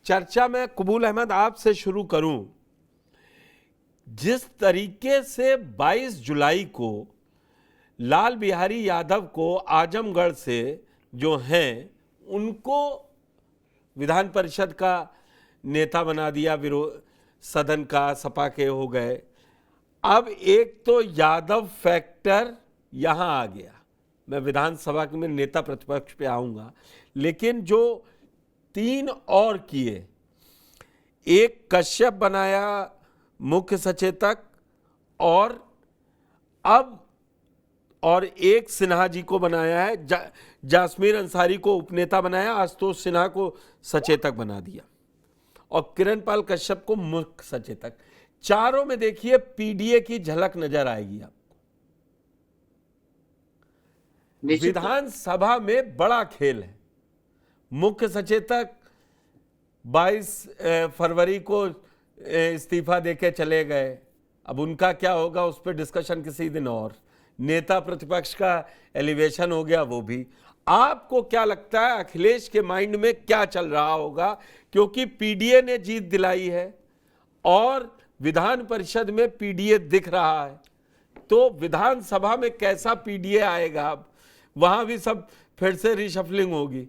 चर्चा में कबूल अहमद आपसे शुरू करूं। जिस तरीके से 22 जुलाई को लाल बिहारी यादव को आजमगढ़ से जो हैं उनको विधान परिषद का नेता बना दिया, विरोध सदन का सपा के हो गए। अब एक तो यादव फैक्टर यहाँ आ गया। मैं विधानसभा में नेता प्रतिपक्ष पे आऊँगा, लेकिन जो 3 और किए, एक कश्यप बनाया मुख्य सचेतक और एक सिन्हा जी को बनाया है, जासमीर अंसारी को उपनेता बनाया, आशुतोष सिन्हा को सचेतक बना दिया और किरणपाल कश्यप को मुख्य सचेतक। चारों में देखिए पीडीए की झलक नजर आएगी आपको। विधानसभा में बड़ा खेल है। मुख्य सचेतक 22 फरवरी को इस्तीफा देके चले गए, अब उनका क्या होगा उस पर डिस्कशन किसी दिन और। नेता प्रतिपक्ष का एलिवेशन हो गया, वो भी। आपको क्या लगता है अखिलेश के माइंड में क्या चल रहा होगा, क्योंकि पीडीए ने जीत दिलाई है और विधान परिषद में पीडीए दिख रहा है, तो विधानसभा में कैसा पीडीए आएगा? अब वहां भी सब फिर से रिशफलिंग होगी।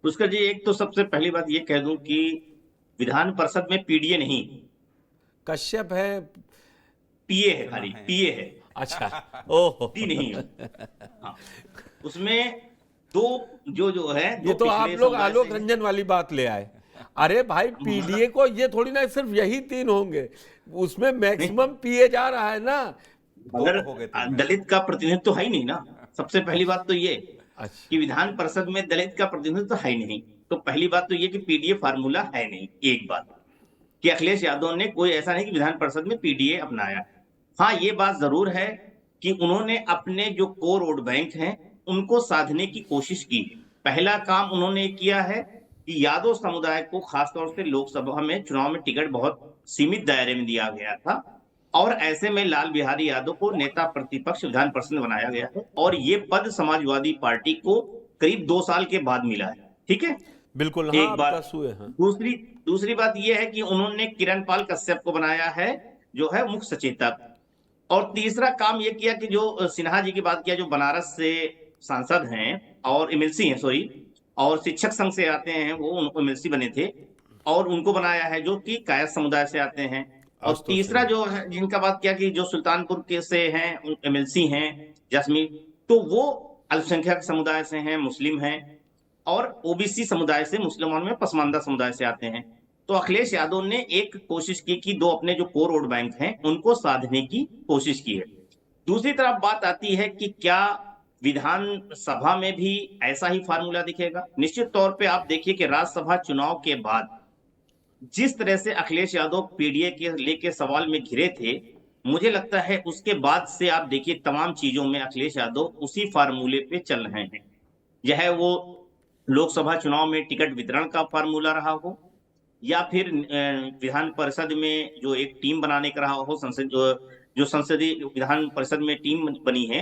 पुष्कर जी, एक तो सबसे पहली बात ये कह दूं कि विधान परिषद में पीडीए नहीं, कश्यप है, पीए है, खाली पीए है। अच्छा, ओह नहीं हाँ, उसमें दो जो है ये तो आप लोग आलोक रंजन वाली बात ले आए। अरे भाई, पीडीए को ये थोड़ी ना सिर्फ यही 3 होंगे, उसमें मैक्सिमम पीए जा रहा है ना। अगर दलित का प्रतिनिधित्व तो है ही नहीं ना। सबसे पहली बात तो ये कि विधान परिषद में दलित का प्रतिनिधित्व तो है ही नहीं, तो पहली बात तो ये कि पीडीए फार्मूला है नहीं। एक बात कि अखिलेश यादव ने कोई ऐसा नहीं कि विधान परिषद में पीडीए अपनाया। हाँ, ये बात जरूर है कि उन्होंने अपने जो कोर वोट बैंक हैं उनको साधने की कोशिश की। पहला काम उन्होंने किया है कि यादव समुदाय को खासतौर से लोकसभा में चुनाव में टिकट बहुत सीमित दायरे में दिया गया था, और ऐसे में लाल बिहारी यादव को नेता प्रतिपक्ष विधान परिषद में बनाया गया है, और ये पद समाजवादी पार्टी को करीब 2 साल के बाद मिला है। ठीक है, बिल्कुल। हाँ, एक बात। हाँ। दूसरी बात यह है कि उन्होंने किरणपाल कश्यप को बनाया है जो है मुख्य सचेतक, और तीसरा काम यह किया कि जो सिन्हा जी की बात किया, जो बनारस से सांसद हैं और एमएलसी हैं, सॉरी, और शिक्षक संघ से आते हैं, वो एमएलसी बने थे, और उनको बनाया है जो कि कायस्थ समुदाय से आते हैं। और तीसरा जो है जिनका बात किया कि जो सुल्तानपुर के से हैं, एमएलसी हैं जसमीर, तो वो अल्पसंख्यक समुदाय से हैं, मुस्लिम हैं, और ओबीसी समुदाय से, मुसलमानों में पसमानदा समुदाय से आते हैं। तो अखिलेश यादव ने एक कोशिश की कि 2 अपने जो कोर वोट बैंक हैं उनको साधने की कोशिश की है। दूसरी तरफ बात आती है कि क्या विधानसभा में भी ऐसा ही फार्मूला दिखेगा? निश्चित तौर पे आप देखिए कि राज्यसभा चुनाव के बाद जिस तरह से अखिलेश यादव पीडीए के लेके सवाल में घिरे थे, मुझे लगता है उसके बाद से आप देखिए तमाम चीजों में अखिलेश यादव उसी फार्मूले पे चल रहे हैं। यह वो लोकसभा चुनाव में टिकट वितरण का फार्मूला रहा हो, या फिर विधान परिषद में जो एक टीम बनाने का रहा हो, जो संसदीय विधान परिषद में टीम बनी है,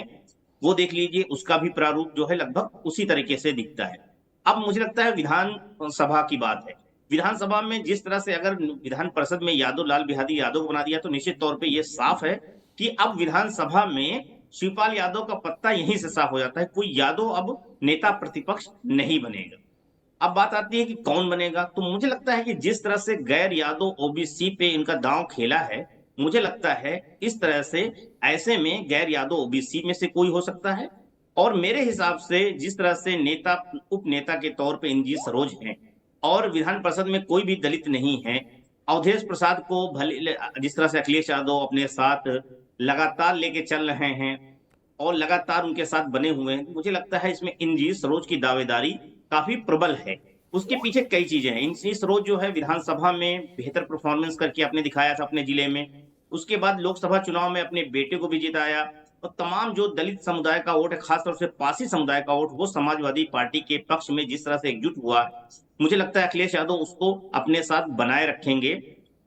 वो देख लीजिए, उसका भी प्रारूप जो है लगभग उसी तरीके से दिखता है। अब मुझे लगता है विधानसभा की बात है, विधानसभा में जिस तरह से अगर विधान परिषद में यादव लाल बिहारी यादव को बना दिया, तो निश्चित तौर पे ये साफ है कि अब विधानसभा में शिवपाल यादव का पत्ता यहीं से साफ हो जाता है, कोई यादव अब नेता प्रतिपक्ष नहीं बनेगा। अब बात आती है कि कौन बनेगा, तो मुझे लगता है कि जिस तरह से गैर यादव ओबीसी पे इनका दांव खेला है, मुझे लगता है इस तरह से ऐसे में गैर यादव ओबीसी में से कोई हो सकता है। और मेरे हिसाब से जिस तरह से नेता उपनेता के तौर पे इंजी सरोज हैं, और विधान परिषद में कोई भी दलित नहीं है, अवधेश प्रसाद को भले जिस तरह से अखिलेश यादव अपने साथ लगातार लेके चल रहे हैं और लगातार उनके साथ बने हुए हैं, मुझे लगता है इसमें इंजी सरोज की दावेदारी काफी प्रबल है। उसके पीछे कई चीजें हैं। इंजी सरोज जो है विधानसभा में बेहतर परफॉर्मेंस करके आपने दिखाया था अपने जिले में, उसके बाद लोकसभा चुनाव में अपने बेटे को भी जिताया, और तमाम जो दलित समुदाय का वोट है, खासतौर से पासी समुदाय का वोट, वो समाजवादी पार्टी के पक्ष में जिस तरह से एकजुट हुआ, मुझे लगता है अखिलेश यादव उसको अपने साथ बनाए रखेंगे।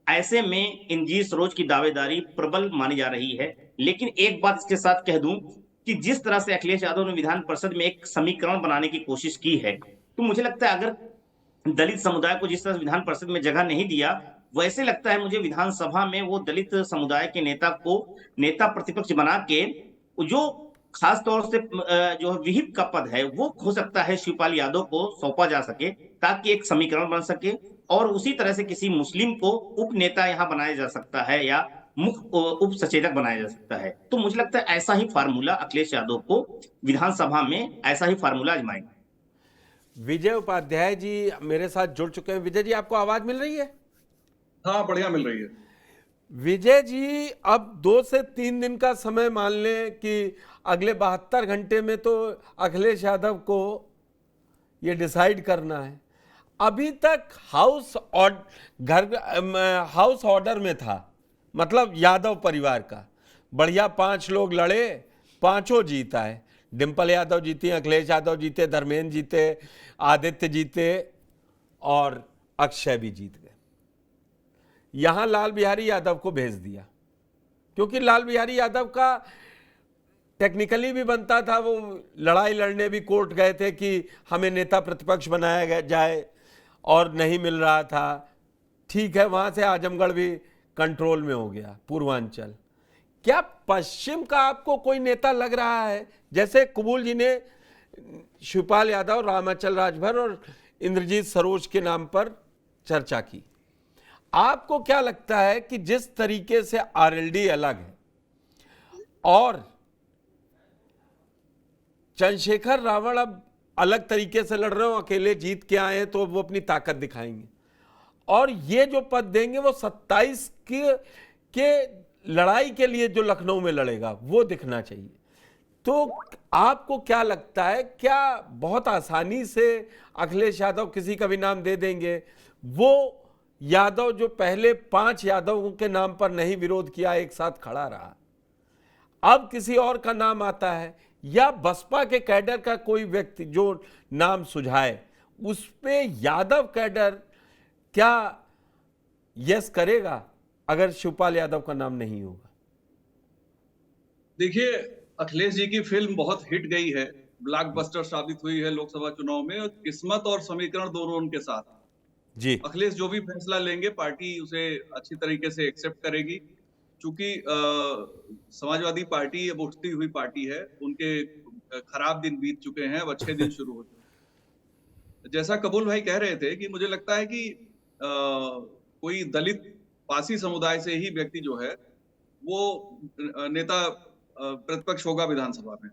ऐसे में इंजी सरोज की दावेदारी प्रबल मानी जा रही है। लेकिन एक बात इसके साथ कह दूं कि जिस तरह से अखिलेश यादव ने विधान परिषद में एक समीकरण बनाने की कोशिश की है, तो मुझे लगता है अगर दलित समुदाय को जिस तरह विधान परिषद में जगह नहीं दिया, वैसे लगता है मुझे विधानसभा में वो दलित समुदाय के नेता को नेता प्रतिपक्ष बना के जो खास तौर से जो विहिप का पद है वो हो सकता है शिवपाल यादव को सौंपा जा सके, ताकि एक समीकरण बन सके, और उसी तरह से किसी मुस्लिम को उप नेता यहाँ बनाया जा सकता है या मुख्य उप सचेतक बनाया जा सकता है। तो मुझे लगता है ऐसा ही फार्मूला अखिलेश यादव को विधानसभा में ऐसा ही फार्मूला आजमाएंगे। विजय उपाध्याय जी मेरे साथ जुड़ चुके हैं। विजय जी, आपको आवाज मिल रही है? हाँ, बढ़िया मिल रही है। विजय जी, अब 2 से 3 दिन का समय मान लें कि अगले 72 घंटे में तो अखिलेश यादव को ये डिसाइड करना है। अभी तक हाउस ऑर्डर में था, मतलब यादव परिवार का बढ़िया 5 लोग लड़े, 5 जीता है। डिंपल यादव जीती, अखिलेश यादव जीते, धर्मेंद्र जीते, आदित्य जीते और अक्षय भी जीत गए। यहां लाल बिहारी यादव को भेज दिया, क्योंकि लाल बिहारी यादव का टेक्निकली भी बनता था, वो लड़ाई लड़ने भी कोर्ट गए थे कि हमें नेता प्रतिपक्ष बनाया जाए और नहीं मिल रहा था। ठीक है, वहां से आजमगढ़ भी कंट्रोल में हो गया, पूर्वांचल। क्या पश्चिम का आपको कोई नेता लग रहा है? जैसे कबूल जी ने शिवपाल यादव, रामाचल राजभर और इंद्रजीत सरोज के नाम पर चर्चा की, आपको क्या लगता है कि जिस तरीके से आरएलडी अलग है और चंद्रशेखर रावण अब अलग तरीके से लड़ रहे हो, अकेले जीत के आए हैं तो वो अपनी ताकत दिखाएंगे, और ये जो पद देंगे वो 27 के लड़ाई के लिए जो लखनऊ में लड़ेगा वो दिखना चाहिए। तो आपको क्या लगता है, क्या बहुत आसानी से अखिलेश यादव किसी का भी नाम दे देंगे? वो यादव जो पहले 5 यादवों के नाम पर नहीं विरोध किया, एक साथ खड़ा रहा, अब किसी और का नाम आता है, या बसपा के कैडर का कोई व्यक्ति जो नाम सुझाए उस पे यादव कैडर क्या यस करेगा अगर शिवपाल यादव का नाम नहीं होगा? देखिए, अखिलेश जी की फिल्म बहुत हिट गई है, ब्लॉकबस्टर साबित हुई है लोकसभा चुनाव में, और किस्मत और समीकरण दोनों उनके साथ। जी, अखिलेश जो भी फैसला लेंगे पार्टी उसे अच्छी तरीके से एक्सेप्ट करेगी, क्योंकि समाजवादी पार्टी अब उठती हुई पार्टी है, उनके खराब दिन बीत चुके हैं, अब अच्छे दिन शुरू हो चुके हैं। जैसा कबूल भाई कह रहे थे कि मुझे लगता है कि कोई दलित पासी समुदाय से ही व्यक्ति जो है वो नेता प्रतिपक्ष होगा विधानसभा में।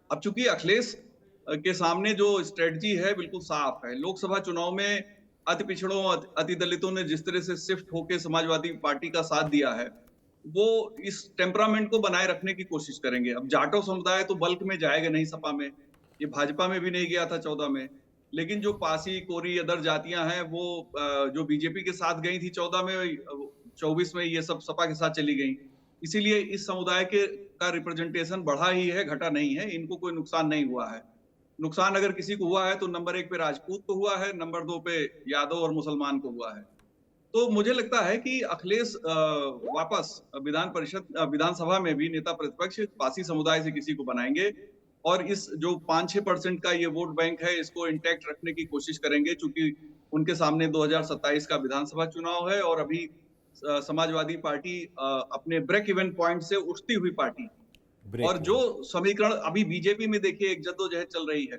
अब चूंकि अखिलेश के सामने जो स्ट्रेटजी है बिल्कुल साफ है, लोकसभा चुनाव में अति पिछड़ों, अति दलितों ने जिस तरह से शिफ्ट होकर समाजवादी पार्टी का साथ दिया है, वो इस टेम्परामेंट को बनाए रखने की कोशिश करेंगे। अब जाटो समुदाय तो बल्क में जाएगा नहीं सपा में, ये भाजपा में भी नहीं गया था 14 में, लेकिन जो पासी, कोरी, अदर जातियां हैं वो जो बीजेपी के साथ गई थी 14 में, 24 में ये सब सपा के साथ चली गई। इसीलिए इस समुदाय के का रिप्रेजेंटेशन बढ़ा ही है, घटा नहीं है, इनको कोई नुकसान नहीं हुआ है। नुकसान अगर किसी को हुआ है तो नंबर 1 पे राजपूत को हुआ है, नंबर 2 पे यादव और मुसलमान को हुआ है। तो मुझे लगता है कि अखिलेश वापस विधानसभा में भी नेता प्रतिपक्ष पासी समुदाय से किसी को बनाएंगे, और इस जो 5-6% का ये वोट बैंक है इसको इंटैक्ट रखने की कोशिश करेंगे, चूंकि उनके सामने 2027 का विधानसभा चुनाव है, और अभी समाजवादी पार्टी अपने ब्रेक इवन पॉइंट से उठती हुई पार्टी, और जो समीकरण अभी बीजेपी में देखिए एक जद्दोजहद चल रही है,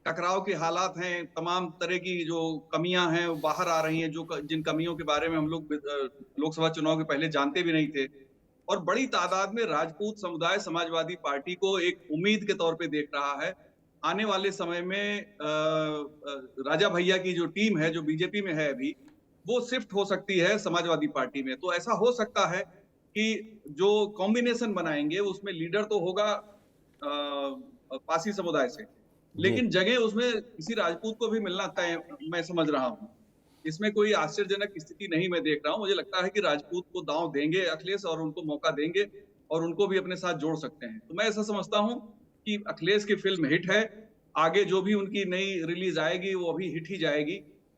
टकराव के हालात हैं, तमाम तरह की जो कमियां हैं वो बाहर आ रही हैं, जो जिन कमियों के बारे में हम लोग लोकसभा चुनाव के पहले जानते भी नहीं थे, और बड़ी तादाद में राजपूत समुदाय समाजवादी पार्टी को एक उम्मीद के तौर पे देख रहा है। आने वाले समय में राजा भैया की जो टीम है जो बीजेपी में है अभी, वो शिफ्ट हो सकती है समाजवादी पार्टी में। तो ऐसा हो सकता है कि जो कॉम्बिनेशन बनाएंगे उसमें लीडर तो होगा पासी समुदाय से, लेकिन जगह उसमें किसी राजपूत को भी मिलना तय मैं समझ रहा हूँ। इसमें कोई आश्चर्यजनक स्थिति नहीं मैं देख रहा हूँ। मुझे लगता है कि राजपूत को दांव देंगे अखिलेश, और उनको मौका देंगे और उनको भी अपने साथ जोड़ सकते हैं। तो मैं ऐसा समझता हूँ कि अखिलेश की फिल्म हिट है, आगे जो भी उनकी नई रिलीज आएगी वो अभी हिट ही जाएगी,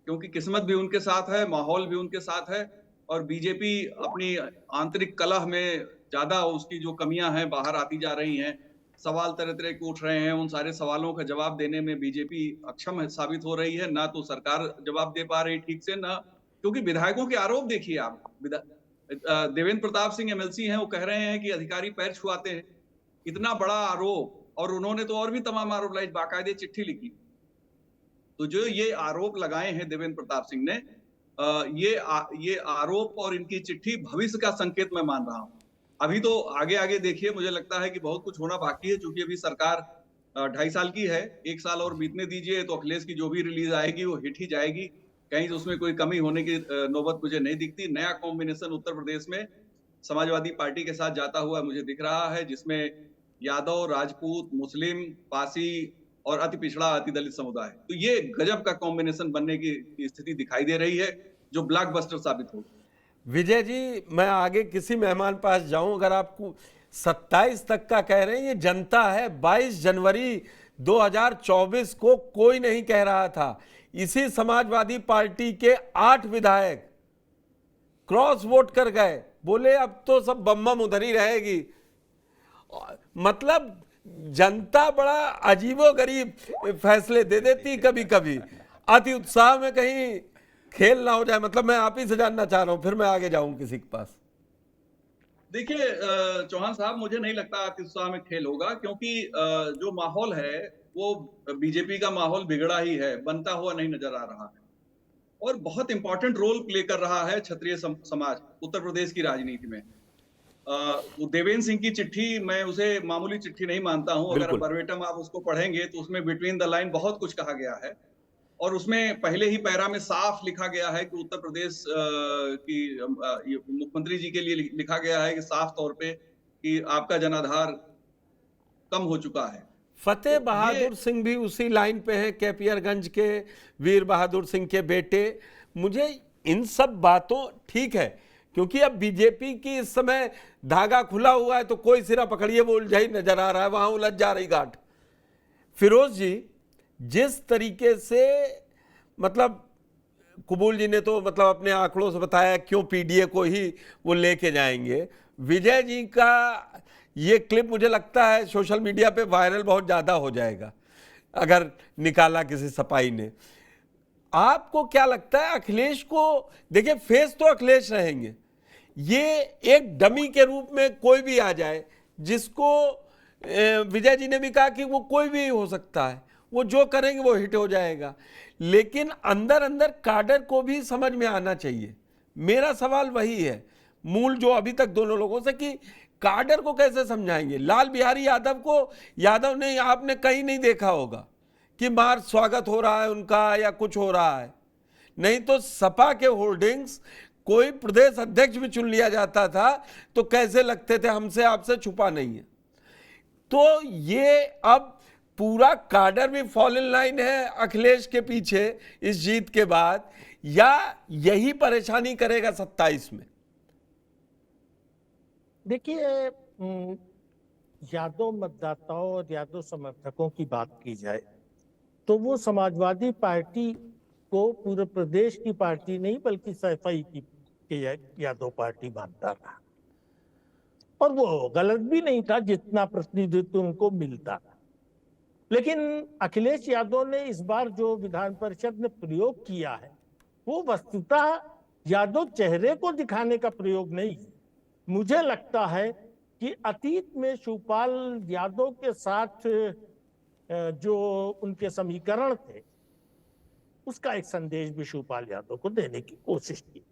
क्योंकि किस्मत भी उनके साथ है, माहौल भी उनके साथ है, और बीजेपी अपनी आंतरिक कलह में ज्यादा उसकी जो कमियां हैं बाहर आती जा रही हैं, सवाल तरह तरह के उठ रहे हैं, उन सारे सवालों का जवाब देने में बीजेपी अक्षम साबित हो रही है। ना तो सरकार जवाब दे पा रही ठीक से, ना क्योंकि विधायकों के आरोप देखिए आप। देवेंद्र प्रताप सिंह एमएलसी हैं, वो कह रहे हैं कि अधिकारी पैर छुआते हैं। इतना बड़ा आरोप, और उन्होंने तो और भी तमाम आरोप लगाए, बाकायदे चिट्ठी लिखी। तो जो ये आरोप लगाए हैं देवेंद्र प्रताप सिंह ने, ये आरोप और इनकी चिट्ठी भविष्य का संकेत मैं मान रहा हूं। अभी तो आगे आगे देखिए, मुझे लगता है कि बहुत कुछ होना बाकी है, क्योंकि अभी सरकार 2.5 साल की है। 1 साल और बीतने दीजिए तो अखिलेश की जो भी रिलीज आएगी वो हिट ही जाएगी। कहीं उसमें कोई कमी होने की नौबत मुझे नहीं दिखती। नया कॉम्बिनेशन उत्तर प्रदेश में समाजवादी पार्टी के साथ जाता हुआ मुझे दिख रहा है, जिसमें यादव, राजपूत, मुस्लिम, पासी और अति पिछड़ा, अति दलित समुदाय। तो ये गजब का कॉम्बिनेशन बनने की स्थिति दिखाई दे रही है, जो ब्लॉकबस्टर साबित होगी। विजय जी, मैं आगे किसी मेहमान पास जाऊं, अगर आपको 27 तक का कह रहे हैं, ये जनता है। 22 जनवरी 2024 को कोई नहीं कह रहा था। इसी समाजवादी पार्टी के 8 विधायक क्रॉस वोट कर गए, बोले अब तो सब बम बम उधर ही रहेगी। मतलब जनता बड़ा अजीबोगरीब फैसले दे देती कभी कभी, अति उत्साह में कहीं खेल ना हो जाए। मतलब मैं आप ही से जानना चाह रहा हूं, फिर मैं आगे जाऊं किसी के पास। देखिए चौहान साहब, मुझे नहीं लगता अति उत्साह में खेल होगा, क्योंकि जो माहौल है वो बीजेपी का माहौल बिगड़ा ही है, बनता हुआ नहीं नजर आ रहा है। और बहुत इंपॉर्टेंट रोल प्ले कर रहा है क्षत्रिय समाज उत्तर प्रदेश की राजनीति में। देवेंद्र सिंह की चिट्ठी, मैं उसे मामूली चिट्ठी नहीं मानता हूं। अगर वर्बेटम आप उसको पढ़ेंगे तो उसमें बिटवीन द लाइन बहुत कुछ कहा गया है, और उसमें पहले ही पैरा में साफ लिखा गया है कि उत्तर प्रदेश की मुख्यमंत्री जी के लिए लिखा गया है कि साफ तौर पे कि आपका जनाधार कम हो चुका है। फतेह बहादुर सिंह भी उसी लाइन पे हैं, कैपियरगंज के वीर बहादुर सिंह के बेटे। मुझे इन सब बातों, ठीक है, क्योंकि अब बीजेपी की इस समय धागा खुला हुआ है, तो कोई सिरा पकड़िए वो उलझा ही नजर आ रहा है, वहां उलझ जा रही गांठ। फिरोज जी, जिस तरीके से, मतलब कुबूल जी ने तो मतलब अपने आंकड़ों से बताया क्यों पीडीए को ही वो लेके जाएंगे। विजय जी का ये क्लिप मुझे लगता है सोशल मीडिया पे वायरल बहुत ज़्यादा हो जाएगा अगर निकाला किसी सपाई ने। आपको क्या लगता है अखिलेश को, देखिए फेस तो अखिलेश रहेंगे, ये एक डमी के रूप में कोई भी आ जाए, जिसको विजय जी ने भी कहा कि वो कोई भी हो सकता है, वो जो करेंगे वो हिट हो जाएगा, लेकिन अंदर अंदर काडर को भी समझ में आना चाहिए। मेरा सवाल वही है मूल, जो अभी तक दोनों लोगों से, कि काडर को कैसे समझाएंगे। लाल बिहारी यादव को, यादव ने आपने कहीं नहीं देखा होगा कि मार स्वागत हो रहा है उनका या कुछ हो रहा है, नहीं तो सपा के होर्डिंग्स कोई प्रदेश अध्यक्ष भी चुन लिया जाता था तो कैसे लगते थे, हमसे आपसे छुपा नहीं है। तो ये अब पूरा काडर भी फॉल इन लाइन है अखिलेश के पीछे इस जीत के बाद, या यही परेशानी करेगा 27 में? देखिए, यादव मतदाताओं और यादव समर्थकों की बात की जाए तो वो समाजवादी पार्टी को पूरे प्रदेश की पार्टी नहीं बल्कि सफाई की यादव पार्टी मानता रहा, और वो गलत भी नहीं था जितना प्रतिनिधित्व उनको मिलता था। लेकिन अखिलेश यादव ने इस बार जो विधान परिषद में प्रयोग किया है वो वस्तुतः यादव चेहरे को दिखाने का प्रयोग नहीं। मुझे लगता है कि अतीत में शिवपाल यादव के साथ जो उनके समीकरण थे उसका एक संदेश भी शिवपाल यादव को देने की कोशिश की।